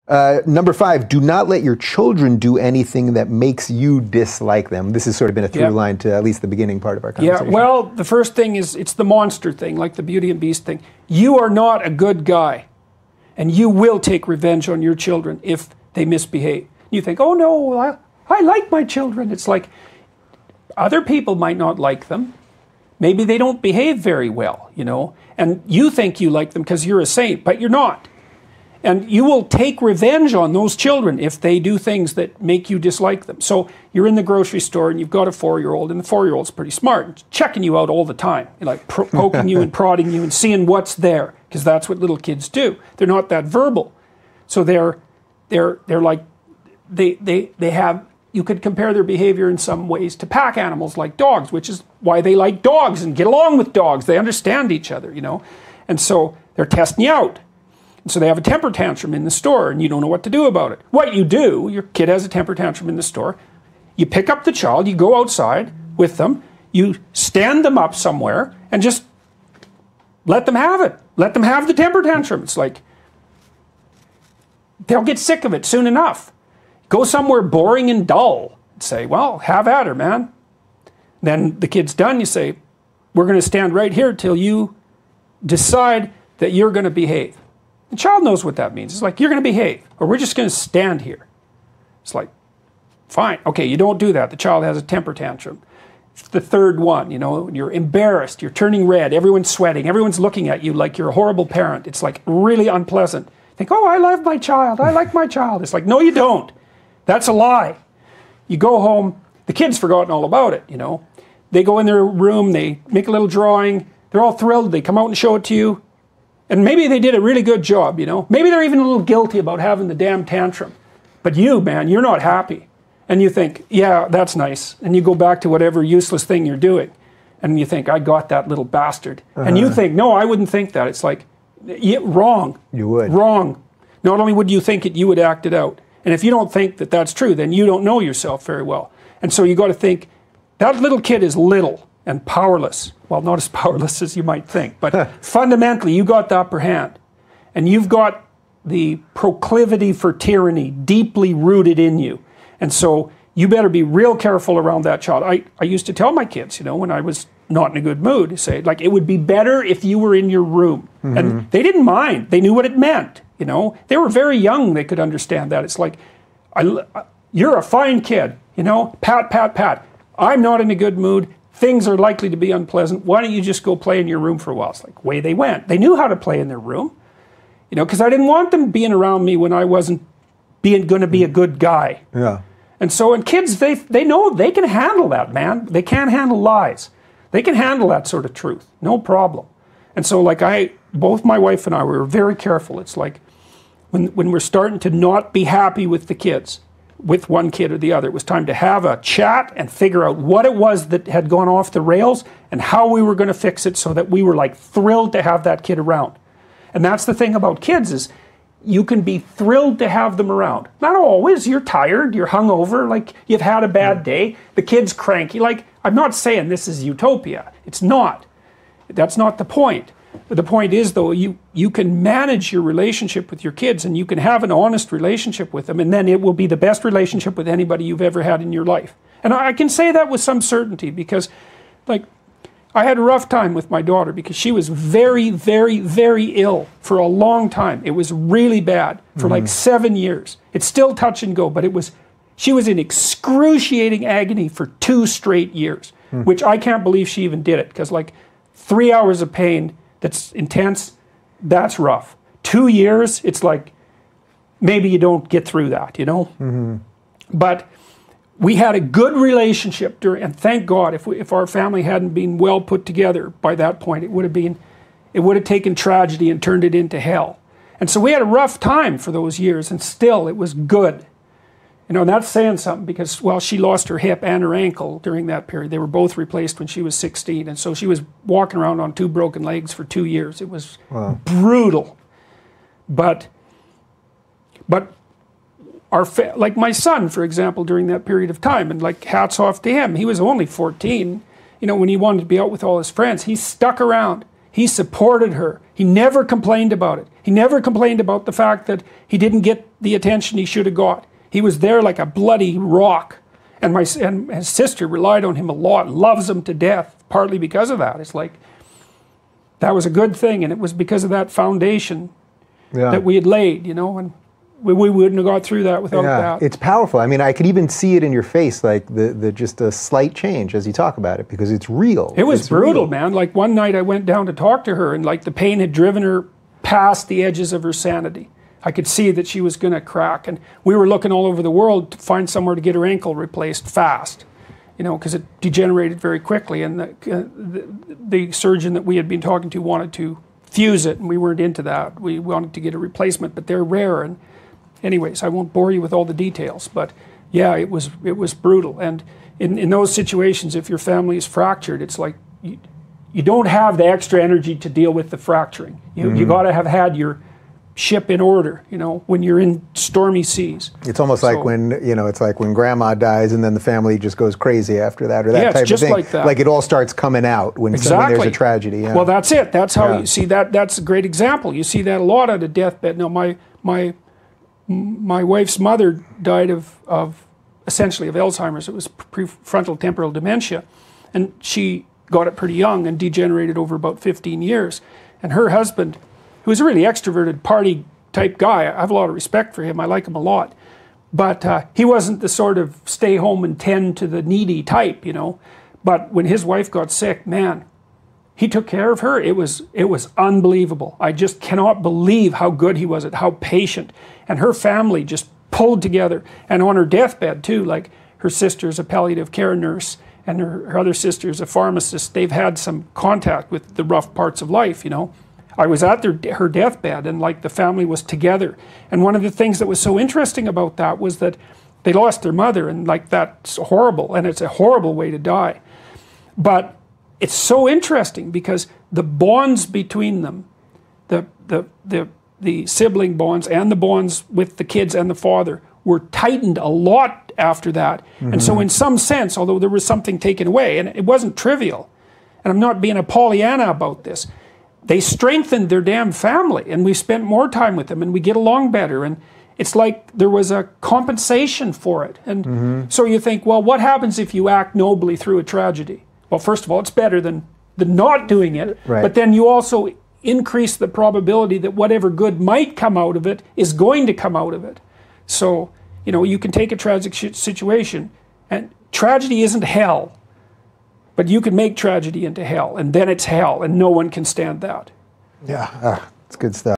Number 5, do not let your children do anything that makes you dislike them. This has sort of been a through line to at least the beginning part of our conversation. Yeah, well, the first thing is, it's the monster thing, like the Beauty and Beast thing. You are not a good guy, and you will take revenge on your children if they misbehave. You think, oh no, I like my children. It's like, other people might not like them. Maybe they don't behave very well, you know, and you think you like them because you're a saint, but you're not. And you will take revenge on those children if they do things that make you dislike them. So you're in the grocery store and you've got a 4-year-old, and the 4-year-old's pretty smart, checking you out all the time, like poking you and prodding you and seeing what's there, because that's what little kids do. They're not that verbal. So they're like, they have, you could compare their behavior in some ways to pack animals like dogs, which is why they like dogs and get along with dogs. They understand each other, you know. And so they're testing you out. So they have a temper tantrum in the store and you don't know what to do about it. What you do, your kid has a temper tantrum in the store, you pick up the child, you go outside with them, you stand them up somewhere and just let them have it. Let them have the temper tantrum. It's like, they'll get sick of it soon enough. Go somewhere boring and dull and say, well, have at her, man. Then the kid's done, you say, we're going to stand right here till you decide that you're going to behave. The child knows what that means. It's like, you're going to behave, or we're just going to stand here. It's like, fine. Okay, you don't do that. The child has a temper tantrum. It's the third one, you know, you're embarrassed, you're turning red, everyone's sweating, everyone's looking at you like you're a horrible parent. It's like really unpleasant. You think, oh, I love my child, I like my child. It's like, no, you don't. That's a lie. You go home, the kid's forgotten all about it, you know. They go in their room, they make a little drawing, they're all thrilled, they come out and show it to you. And maybe they did a really good job, you know. Maybe they're even a little guilty about having the damn tantrum. But you, man, you're not happy. And you think, yeah, that's nice. And you go back to whatever useless thing you're doing. And you think, I got that little bastard. And you think, no, I wouldn't think that. It's like, yeah, wrong. You would. Wrong. Not only would you think it, you would act it out. And if you don't think that that's true, then you don't know yourself very well. And so you got to think, that little kid is little and powerless. Well, not as powerless as you might think, but fundamentally you got the upper hand. And you've got the proclivity for tyranny deeply rooted in you. And so you better be real careful around that child. I used to tell my kids, you know, when I was not in a good mood, say, like, it would be better if you were in your room. And they didn't mind. They knew what it meant, you know. They were very young. They could understand that. It's like, you're a fine kid, you know, pat, pat, pat. I'm not in a good mood. Things are likely to be unpleasant. Why don't you just go play in your room for a while? It's like, away they went. They knew how to play in their room, you know, because I didn't want them being around me when I wasn't going to be a good guy. Yeah. And so, and kids, they know they can handle that, man. They can't handle lies. They can handle that sort of truth, no problem. And so, like, both my wife and I, we were very careful. It's like, when we're starting to not be happy with the kids, with one kid or the other, it was time to have a chat and figure out what it was that had gone off the rails and how we were going to fix it so that we were, like, thrilled to have that kid around. And that's the thing about kids, is you can be thrilled to have them around. Not always. You're tired, you're hungover, like you've had a bad day, the kid's cranky. Like, I'm not saying this is utopia. It's not. That's not the point. But the point is, though, you can manage your relationship with your kids, and you can have an honest relationship with them, and then it will be the best relationship with anybody you've ever had in your life. And I can say that with some certainty, because, like, I had a rough time with my daughter because she was very, very, very ill for a long time. It was really bad for like 7 years. It's still touch and go, but she was in excruciating agony for 2 straight years, which I can't believe she even did it, because, like, 3 hours of pain that's intense, that's rough. 2 years, it's like, maybe you don't get through that, you know? But we had a good relationship and thank God, if our family hadn't been well put together by that point, it would have taken tragedy and turned it into hell. And so we had a rough time for those years, and still it was good. You know, and that's saying something, because, well, she lost her hip and her ankle during that period. They were both replaced when she was 16, and so she was walking around on 2 broken legs for 2 years. It was brutal. But like my son, for example, during that period of time, and, like, hats off to him. He was only 14, you know, when he wanted to be out with all his friends. He stuck around. He supported her. He never complained about it. He never complained about the fact that he didn't get the attention he should have got. He was there like a bloody rock. And his sister relied on him a lot, loves him to death, partly because of that. It's like, that was a good thing, and it was because of that foundation that we had laid, you know, and we wouldn't have got through that without that. It's powerful. I mean, I could even see it in your face, like just a slight change as you talk about it, because it's real. It was brutal, man. Like one night I went down to talk to her, and like the pain had driven her past the edges of her sanity. I could see that she was going to crack, and we were looking all over the world to find somewhere to get her ankle replaced fast, you know, because it degenerated very quickly, and the surgeon that we had been talking to wanted to fuse it, and we weren't into that. We wanted to get a replacement, but they're rare. And anyways, I won't bore you with all the details, but yeah, it was brutal. And in those situations, if your family is fractured, it's like you don't have the extra energy to deal with the fracturing. You got to have had your ship in order, you know, when you're in stormy seas. It's almost like when, you know, it's like when grandma dies and then the family just goes crazy after that, or that type of thing. Like that. Like it all starts coming out when there's a tragedy. Yeah. Well, that's it. That's how you see that. That's a great example. You see that a lot at a deathbed. Now, my wife's mother died of essentially of Alzheimer's. It was prefrontal temporal dementia, and she got it pretty young and degenerated over about 15 years. And her husband, who was a really extroverted party type guy, I have a lot of respect for him, I like him a lot, but he wasn't the sort of stay home and tend to the needy type, you know. But when his wife got sick, man, he took care of her. It was unbelievable. I just cannot believe how good he was at, how patient. And her family just pulled together. And on her deathbed too, like her sister's a palliative care nurse and her other sister's a pharmacist. They've had some contact with the rough parts of life, you know. I was at her deathbed, and like the family was together. And one of the things that was so interesting about that was that they lost their mother, and like that's horrible, and it's a horrible way to die. But it's so interesting because the bonds between them, the sibling bonds and the bonds with the kids and the father were tightened a lot after that. And so in some sense, although there was something taken away, and it wasn't trivial, and I'm not being a Pollyanna about this, they strengthened their damn family, and we spent more time with them, and we get along better, and it's like there was a compensation for it. And so you think, well, what happens if you act nobly through a tragedy? Well, first of all, it's better than not doing it, but then you also increase the probability that whatever good might come out of it is going to come out of it. So, you know, you can take a tragic situation, and tragedy isn't hell. But you can make tragedy into hell, and then it's hell, and no one can stand that. Yeah, it's good stuff.